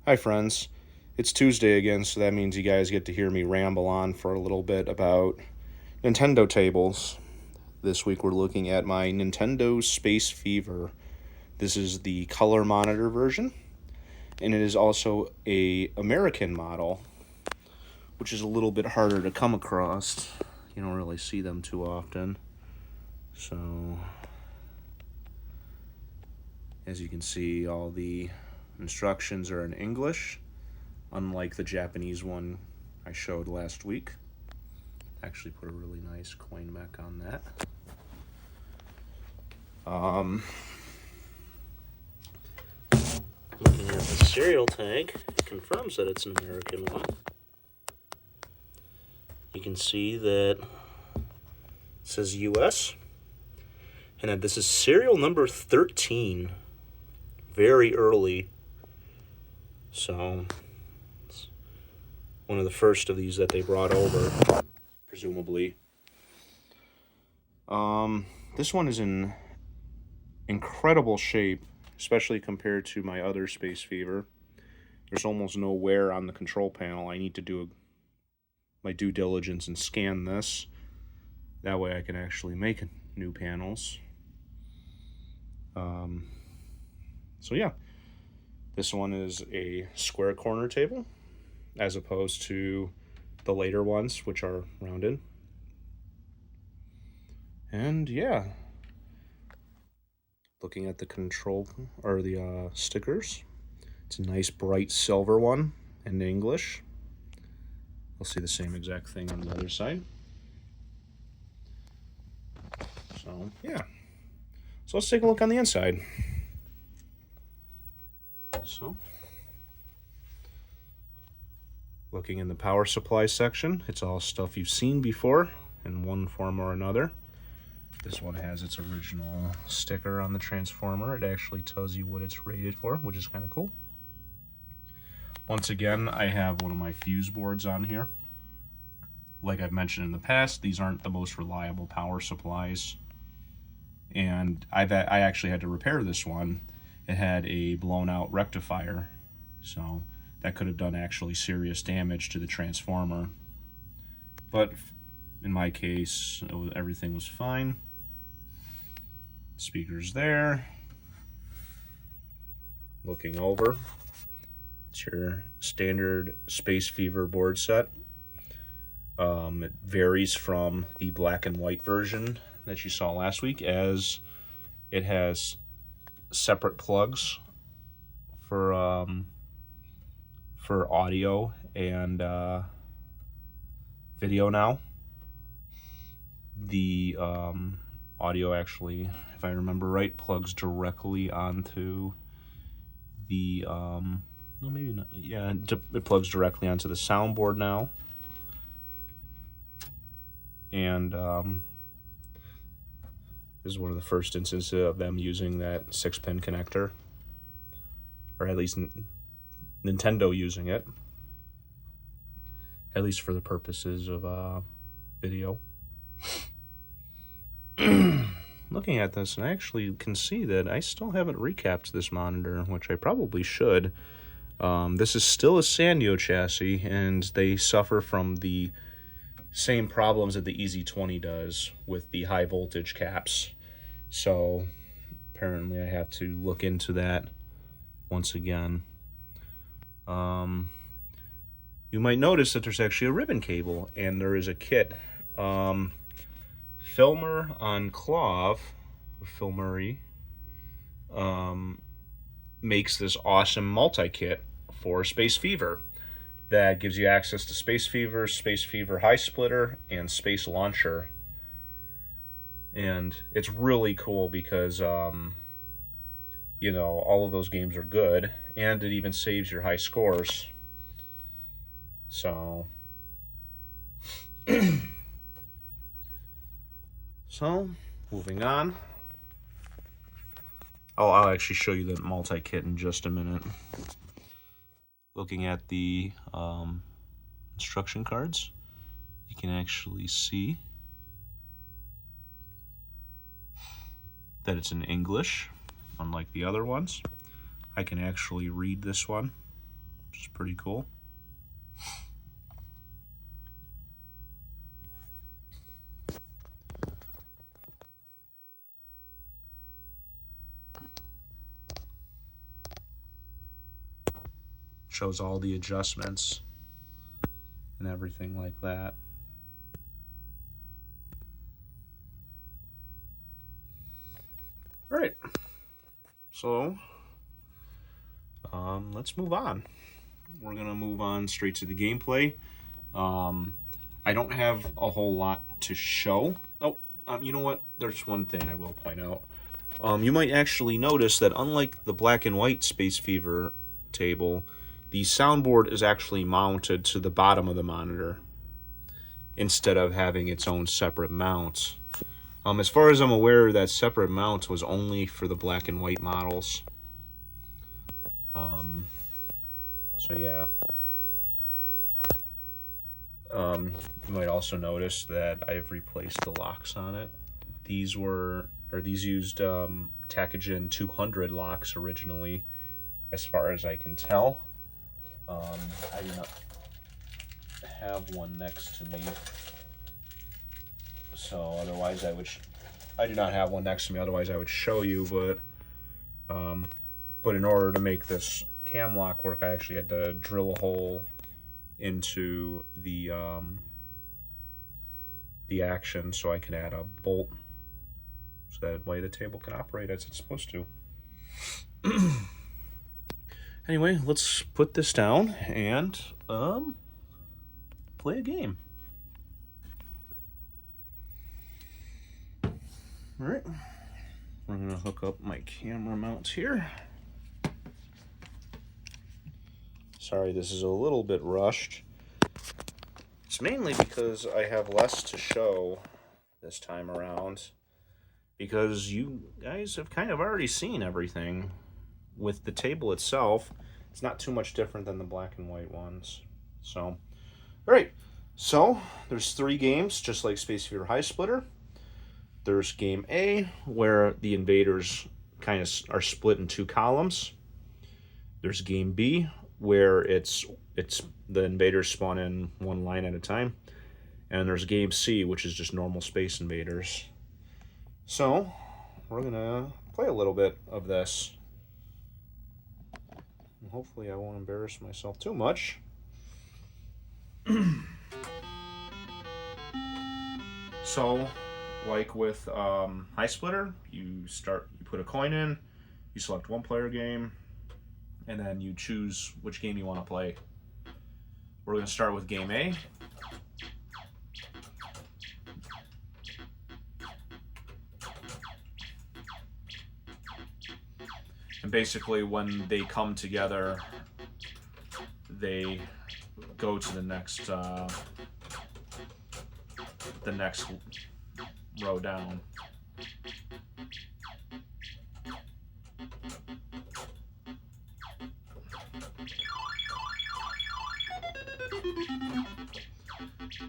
Hi, friends. It's Tuesday again, so that means you guys get to hear me ramble on for a little bit about Nintendo tables. This week we're looking at my Nintendo Space Fever. This is the color monitor version, and it is also a American model, which is a little bit harder to come across. You don't really see them too often. So, as you can see, all the instructions are in English, unlike the Japanese one I showed last week. Actually put a really nice coin mech on that. Looking at the serial tag, it confirms that it's an American one. You can see that it says US, and that this is serial number 13. Very early. So, it's one of the first of these that they brought over, presumably. This one is in incredible shape, especially compared to my other Space Fever. There's almost no wear on the control panel. I need to do my due diligence and scan this. That way I can actually make new panels. So yeah, this one is a square corner table, as opposed to the later ones, which are rounded. And yeah, looking at the control or the stickers, it's a nice bright silver one in English. You'll see the same exact thing on the other side. So yeah, so let's take a look on the inside. So, looking in the power supply section, it's all stuff you've seen before in one form or another. This one has its original sticker on the transformer. It actually tells you what it's rated for, which is kind of cool. Once again, I have one of my fuse boards on here. Like I've mentioned in the past, these aren't the most reliable power supplies. And I actually had to repair this one. It had a blown out rectifier, so that could have done actually serious damage to the transformer. But in my case, everything was fine. Speakers there. Looking over, it's your standard Space Fever board set. It varies from the black and white version that you saw last week, as it has separate plugs for audio and video now. The audio actually, if I remember right, plugs directly onto the well, maybe not. Yeah, it plugs directly onto the soundboard now. And this is one of the first instances of them using that 6-pin connector, or at least Nintendo using it, at least for the purposes of video. Looking at this, and I actually can see that I still haven't recapped this monitor, which I probably should. This is still a Sanyo chassis, and they suffer from the same problems that the EZ20 does with the high voltage caps. So apparently I have to look into that once again. You might notice that there's actually a ribbon cable, and there is a kit. Filmer on Clove, Filmery, makes this awesome multi-kit for Space Fever that gives you access to Space Fever High Splitter, and Space Launcher. And it's really cool because, you know, all of those games are good, and it even saves your high scores. So, moving on. I'll actually show you the multi-kit in just a minute. Looking at the instruction cards, you can actually see that it's in English, unlike the other ones. I can actually read this one. which is pretty cool. Shows all the adjustments and everything like that. All right, so let's move on. We're gonna move on straight to the gameplay. I don't have a whole lot to show. Oh, you know what? There's one thing I will point out. You might actually notice that unlike the black and white Space Fever table, the soundboard is actually mounted to the bottom of the monitor instead of having its own separate mount. As far as I'm aware, that separate mount was only for the black and white models. So yeah. You might also notice that I've replaced the locks on it. These used Takagen 200 locks originally, as far as I can tell. I do not have one next to me, so otherwise I do not have one next to me. Otherwise, I would show you. But in order to make this cam lock work, I actually had to drill a hole into the action so I can add a bolt, so that way the table can operate as it's supposed to. Anyway, let's put this down and play a game. All right, we're gonna hook up my camera mount here. Sorry, this is a little bit rushed. It's mainly because I have less to show this time around, because you guys have kind of already seen everything with the table itself. It's not too much different than the black and white ones. So, all right. So there's 3 games, just like Space Fever High Splitter. There's game A, where the invaders kind of are split in 2 columns. There's game B, where it's the invaders spawn in one line at a time. And there's game C, which is just normal Space Invaders. So we're gonna play a little bit of this. And hopefully I won't embarrass myself too much. So, like with High Splitter, you put a coin in, you select one player game, and then you choose which game you want to play. We're going to start with game A. And basically when they come together, they go to the next row down.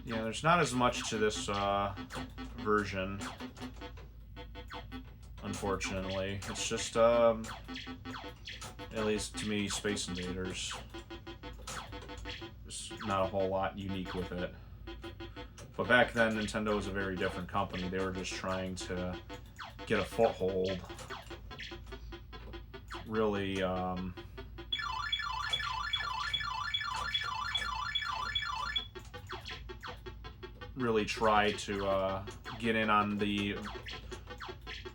Yeah, there's not as much to this version, unfortunately. It's just, at least to me, Space Invaders. There's not a whole lot unique with it. But back then, Nintendo was a very different company. They were just trying to get a foothold. Really, really try to get in on the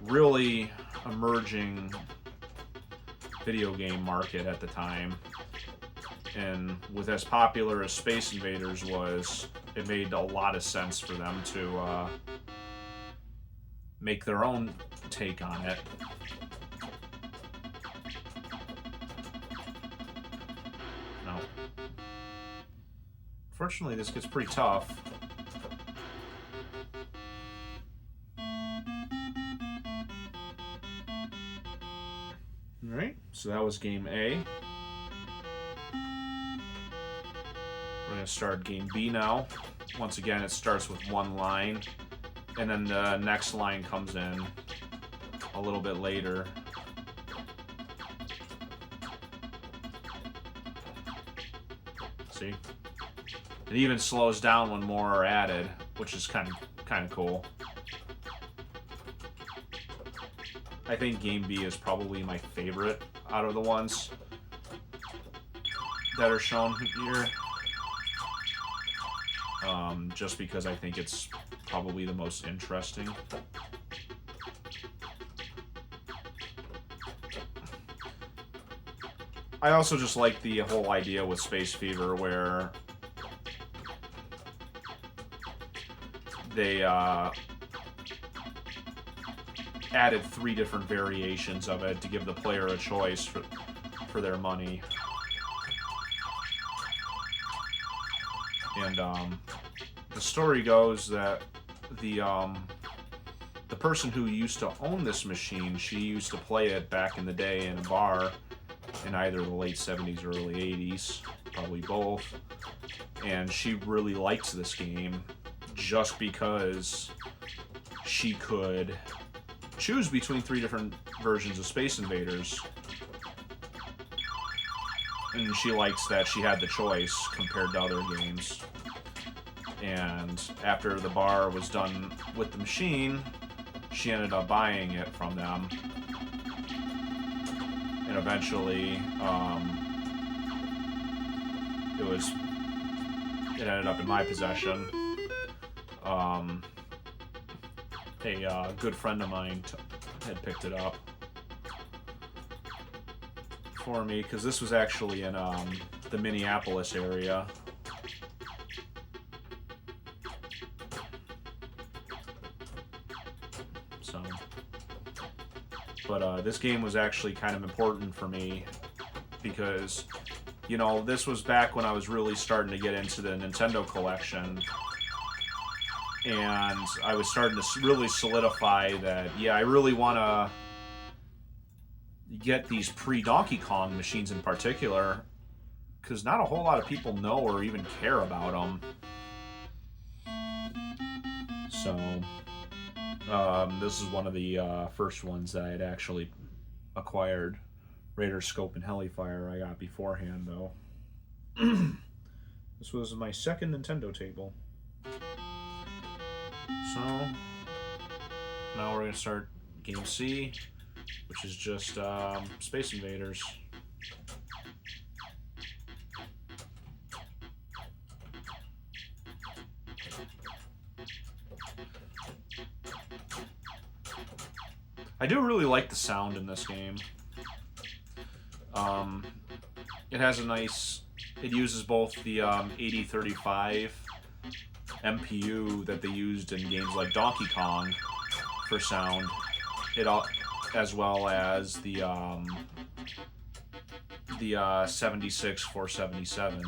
really emerging video game market at the time. And with as popular as Space Invaders was, it made a lot of sense for them to make their own take on it. Now, fortunately, this gets pretty tough. Alright, so that was game A. We're going to start game B now. Once again, it starts with one line, and then the next line comes in a little bit later. See? It even slows down when more are added, which is kind of cool. I think Game B is probably my favorite out of the ones that are shown here. Just because I think it's probably the most interesting. I also just like the whole idea with Space Fever where they added 3 different variations of it to give the player a choice for their money. And the story goes that the person who used to own this machine, she used to play it back in the day in a bar in either the late 70s or early 80s, probably both. And she really likes this game just because she could choose between 3 different versions of Space Invaders. And she likes that she had the choice compared to other games. And after the bar was done with the machine, she ended up buying it from them. And eventually, it ended up in my possession. A good friend of mine had picked it up for me because this was actually in the Minneapolis area. So, but this game was actually kind of important for me because, you know, this was back when I was really starting to get into the Nintendo collection. And I was starting to really solidify that, yeah, I really want to get these pre-Donkey Kong machines in particular, because not a whole lot of people know or even care about them. So, this is one of the first ones that I had actually acquired. Raider Scope and Hellfire I got beforehand, though. This was my second Nintendo table. So, now we're going to start Game C, which is just Space Invaders. I do really like the sound in this game. It has a nice... It uses both the 8035 MPU that they used in games like Donkey Kong for sound, as well as the 76477.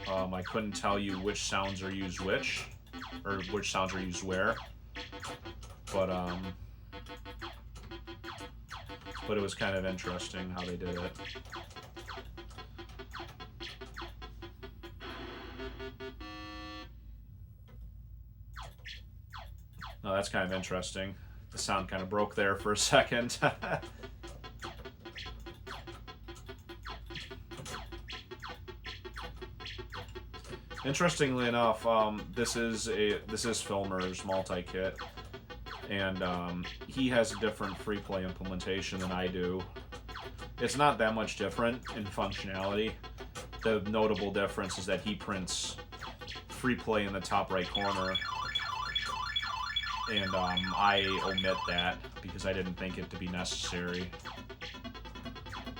I couldn't tell you which sounds are used which, or which sounds are used where, but it was kind of interesting how they did it. Oh, that's kind of interesting. The sound kind of broke there for a second. Interestingly enough, this is Filmer's multi-kit, and he has a different free play implementation than I do. It's not that much different in functionality. The notable difference is that he prints free play in the top right corner, and I omit that because I didn't think it to be necessary.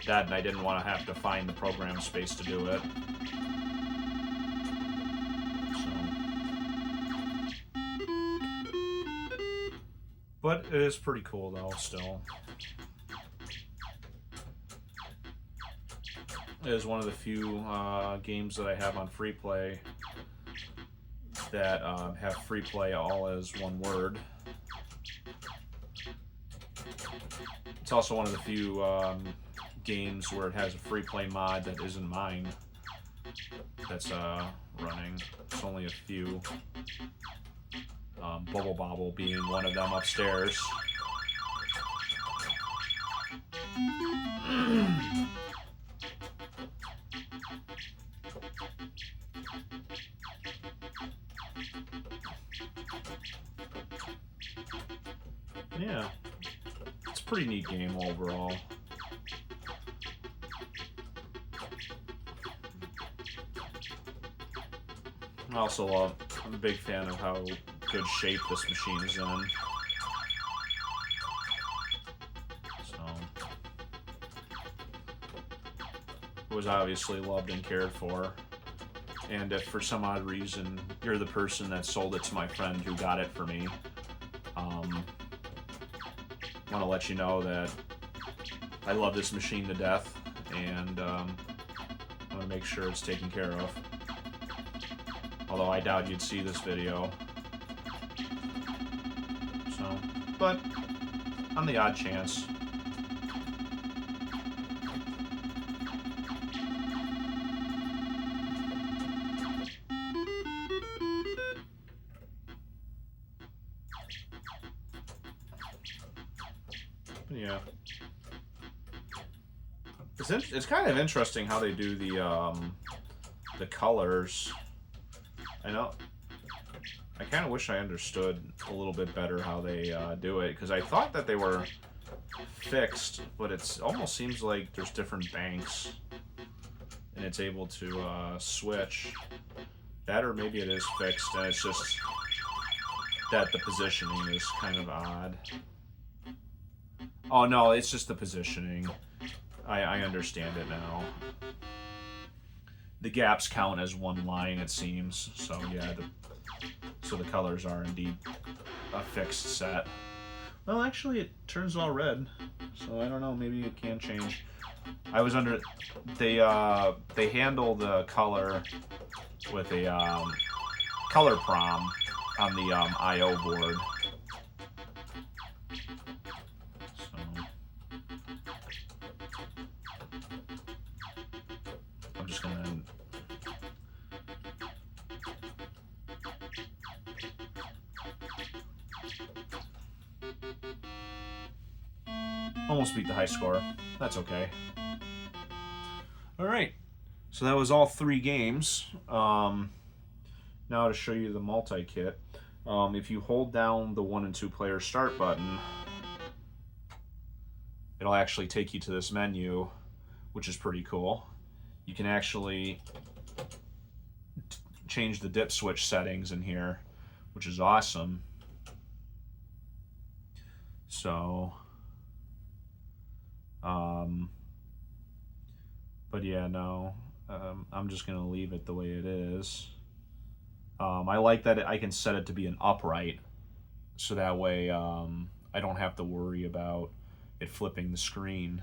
That, and I didn't want to have to find the program space to do it. But it is pretty cool, though, still. It is one of the few games that I have on free play that have free play all as one word. It's also one of the few games where it has a free play mod that isn't mine that's running. It's only a few. Bubble Bobble being one of them upstairs. Yeah, it's a pretty neat game overall. I also love, I'm a big fan of how good shape this machine is in. So, it was obviously loved and cared for. And if for some odd reason you're the person that sold it to my friend who got it for me, I want to let you know that I love this machine to death, and I want to make sure it's taken care of. Although I doubt you'd see this video. So, but on the odd chance. Yeah. It's kind of interesting how they do the colors. I know. I kind of wish I understood a little bit better how they do it, because I thought that they were fixed, but it almost seems like there's different banks, and it's able to switch. That, or maybe it is fixed, and it's just that the positioning is kind of odd. Oh no, it's just the positioning. I understand it now. The gaps count as one line, it seems. So yeah, so the colors are indeed a fixed set. Well, actually, it turns all red, so I don't know. Maybe it can change. I was under they handle the color with a color prom on the I/O board. I'm just gonna. Almost beat the high score. That's okay. Alright. So that was all 3 games. Now to show you the multi-kit. If you hold down the 1 and 2 player start button, it'll actually take you to this menu, which is pretty cool. You can actually change the dip switch settings in here, which is awesome. So, but yeah, no, I'm just gonna leave it the way it is. I like that I can set it to be an upright, so that way I don't have to worry about it flipping the screen.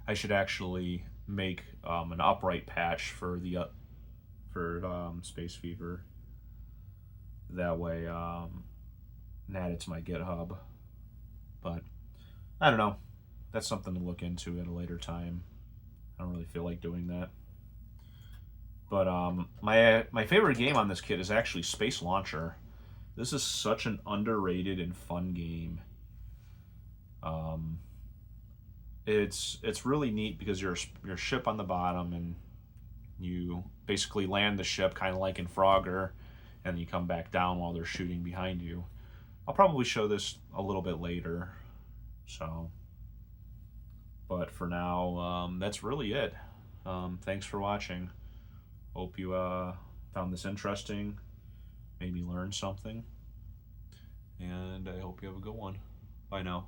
I should actually make an upright patch for the Space Fever. That way, and add it to my GitHub. But I don't know. That's something to look into at a later time. I don't really feel like doing that. But my favorite game on this kit is actually Space Launcher. This is such an underrated and fun game. It's really neat because you're a ship on the bottom, and you basically land the ship kind of like in Frogger, and you come back down while they're shooting behind you. I'll probably show this a little bit later. So, but for now, that's really it. Thanks for watching. Hope you found this interesting, made me learn something, and I hope you have a good one. Bye now.